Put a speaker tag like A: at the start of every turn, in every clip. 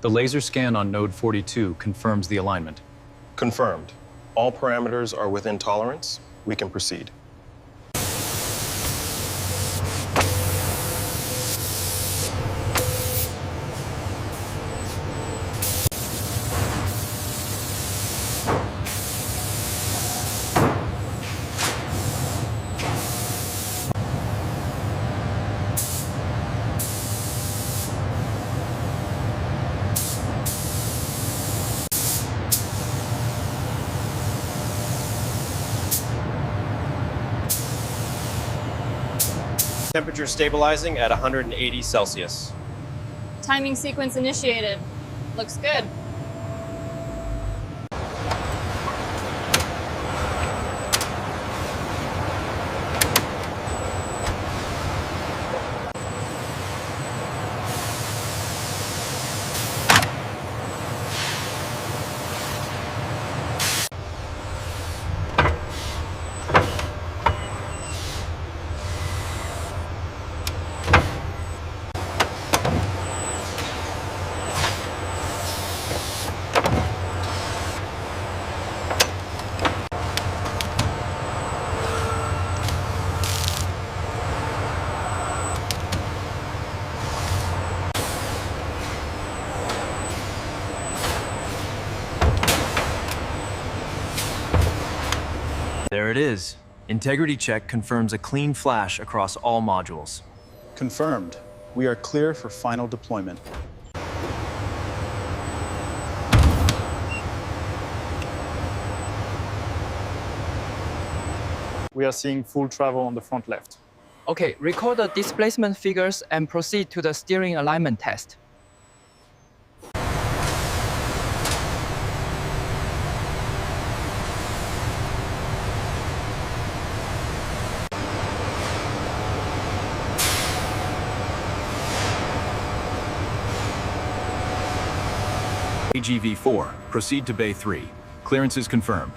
A: The laser scan on node 42 confirms the alignment.
B: Confirmed. All parameters are within tolerance. We can proceed.
C: Temperature stabilizing at 180 Celsius.
D: Timing sequence initiated. Looks good.
E: There it is. Integrity check confirms a clean flash across all modules.
F: Confirmed. We are clear for final deployment. We are seeing full travel on the front left.
G: Okay, record the displacement figures and proceed to the steering alignment test.
A: AGV-4, proceed to Bay 3. Clearance is confirmed.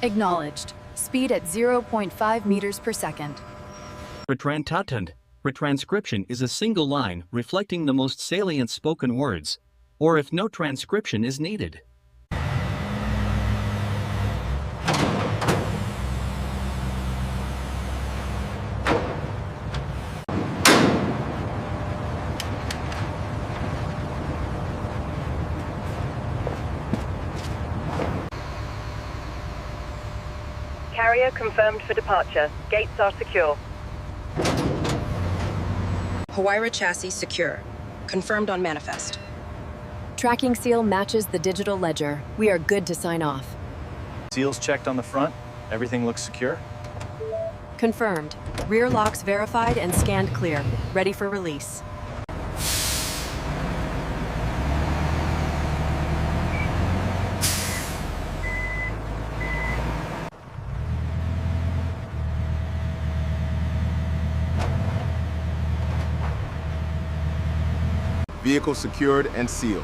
H: Acknowledged. Speed at 0.5 meters per second.
I: Retranscription is a single line reflecting the most salient spoken words, or if no transcription is needed.
J: Carrier confirmed for departure. Gates are secure.
K: Huayra chassis secure. Confirmed on manifest.
H: Tracking seal matches the digital ledger. We are good to sign off.
E: Seals checked on the front. Everything looks secure.
H: Confirmed. Rear locks verified and scanned clear. Ready for release.
L: Vehicle secured and sealed.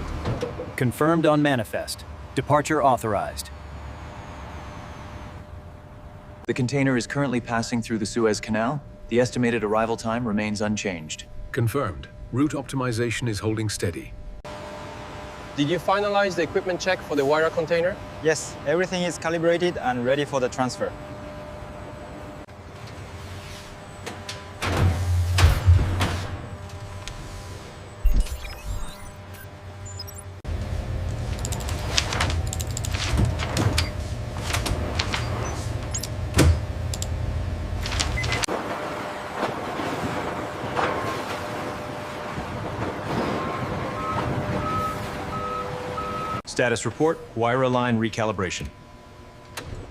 E: Confirmed on manifest. Departure authorized. The container is currently passing through the Suez Canal. The estimated arrival time remains unchanged.
M: Confirmed. Route optimization is holding steady.
C: Did you finalize the equipment check for the Huayra container?
N: Yes, everything is calibrated and ready for the transfer.
A: Status report, Huayra line recalibration.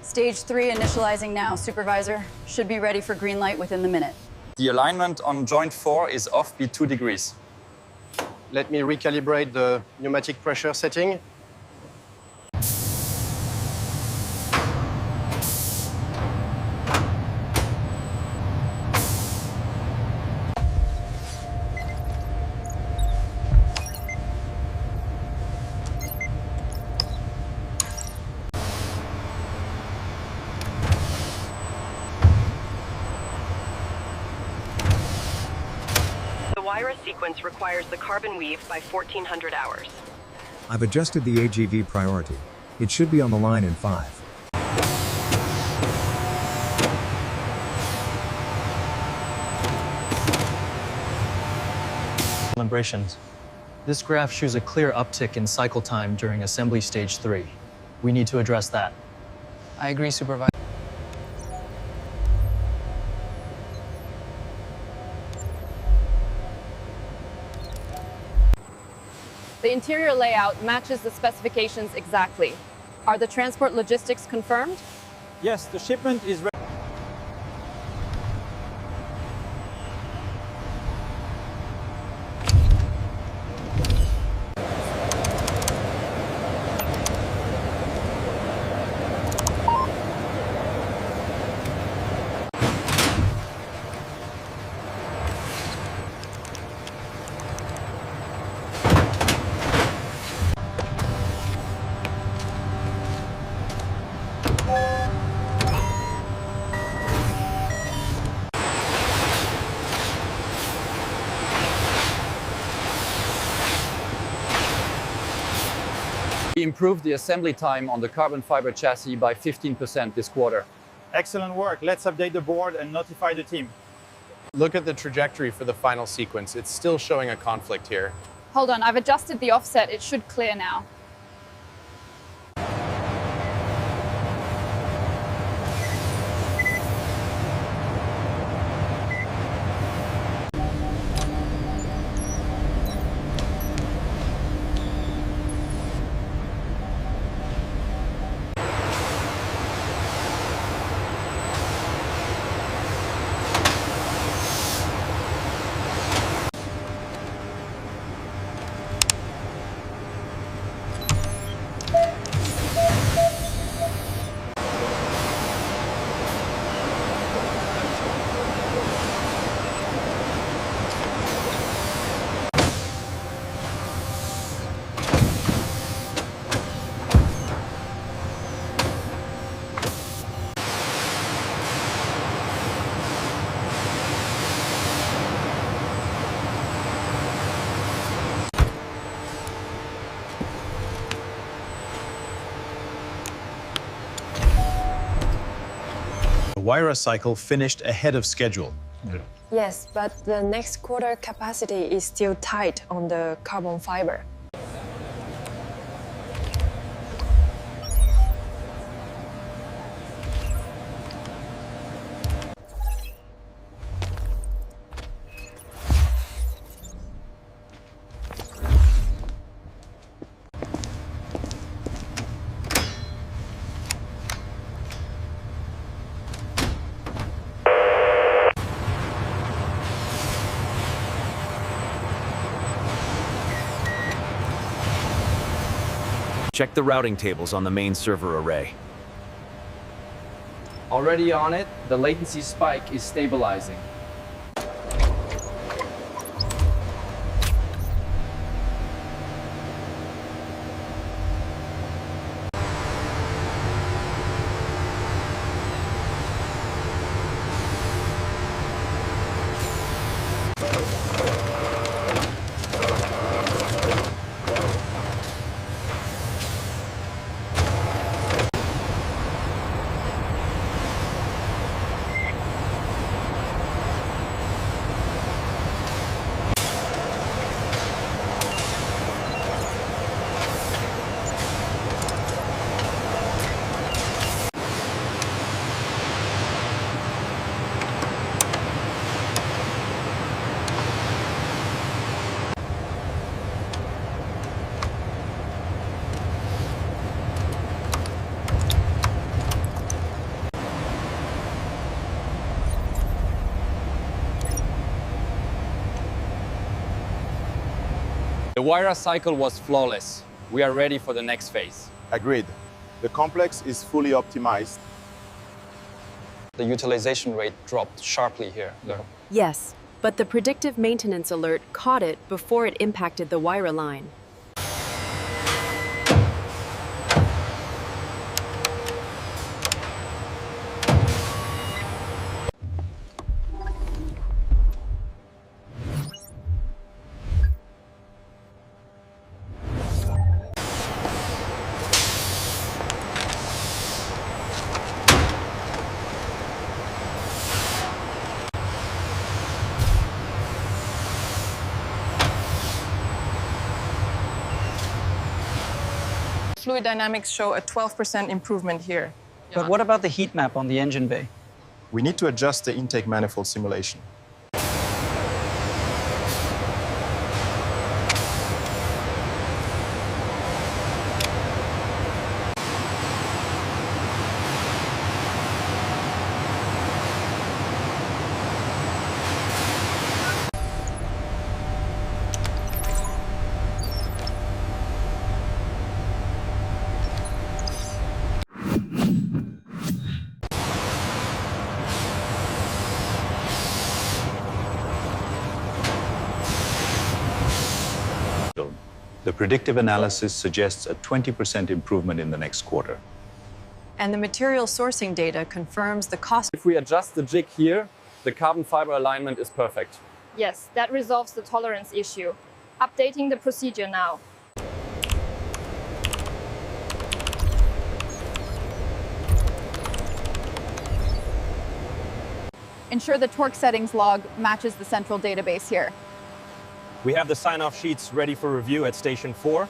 D: Stage 3 initializing now, Supervisor. Should be ready for green light within the minute.
N: The alignment on joint 4 is offbeat 2 degrees.
C: Let me recalibrate the pneumatic pressure setting.
J: The Huayra sequence requires the carbon weave by 1400 hours.
O: I've adjusted the AGV priority. It should be on the line in 5.
A: Calibrations. This graph shows a clear uptick in cycle time during assembly stage 3. We need to address that.
G: I agree, Supervisor.
P: The interior layout matches the specifications exactly. Are the transport logistics confirmed?
Q: Yes, the shipment is ready.
N: We improved the assembly time on the carbon fiber chassis by 15% this quarter.
Q: Excellent work. Let's update the board and notify the team.
B: Look at the trajectory for the final sequence. It's still showing a conflict here.
P: Hold on, I've adjusted the offset. It should clear now.
A: The Huayra cycle finished ahead of schedule.
R: Yes, but the next quarter capacity is still tight on the carbon fiber.
S: Check the routing tables on the main server array.
N: Already on it, the latency spike is stabilizing. The Huayra cycle was flawless. We are ready for the next phase.
L: Agreed. The complex is fully optimized.
N: The utilization rate dropped sharply here.
H: Yes, but the predictive maintenance alert caught it before it impacted the Huayra line.
T: fluid dynamics show a 12% improvement here.
U: But what about the heat map on the engine bay?
B: We need to adjust the intake manifold simulation.
V: The predictive analysis suggests a 20% improvement in the next quarter.
H: And the material sourcing data confirms the cost.
N: If we adjust the jig here, the carbon fiber alignment is perfect.
P: Yes, that resolves the tolerance issue. Updating the procedure now.
D: Ensure the torque settings log matches the central database here.
W: We have the sign-off sheets ready for review at Station 4.